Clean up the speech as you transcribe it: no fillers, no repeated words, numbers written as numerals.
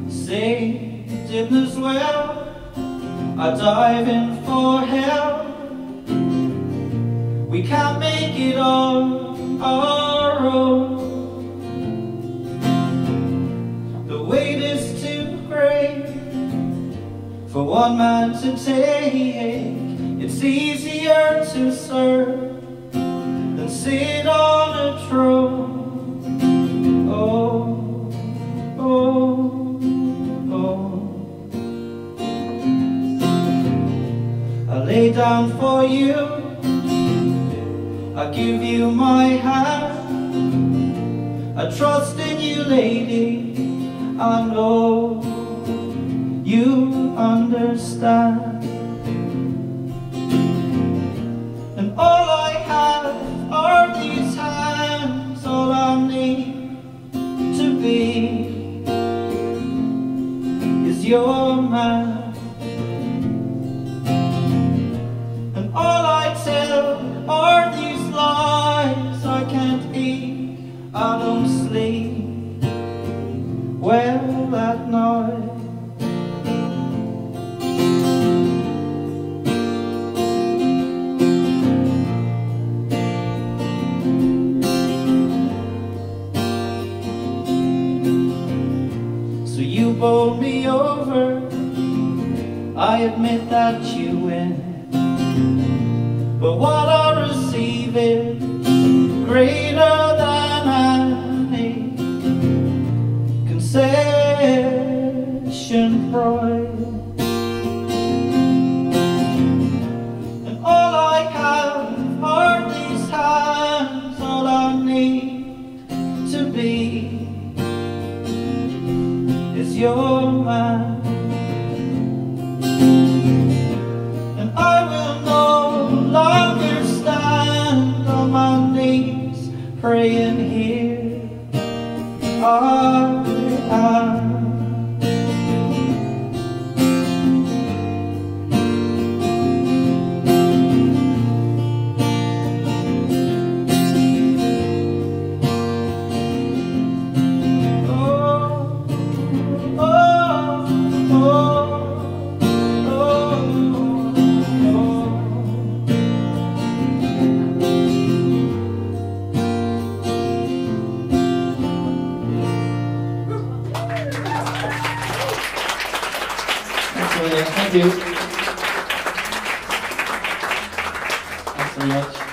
Saved in this well, I dive in for hell. We can't make it on our own. The weight is too great for one man to take. It's easier to serve than sit on a throne. Oh, oh. I lay down for you, I give you my hand. I trust in you, lady, I know you understand. And all I have are these hands, all I need to be is your man. All I tell are these lies. I can't eat, I don't sleep well at night. So you bowled me over, I admit that you win. But what I receive is greater than any concession price. And all I have are these hands, all I need to be is your man. And I will no longer stand on my knees praying here I am. Thank you. Thanks very much.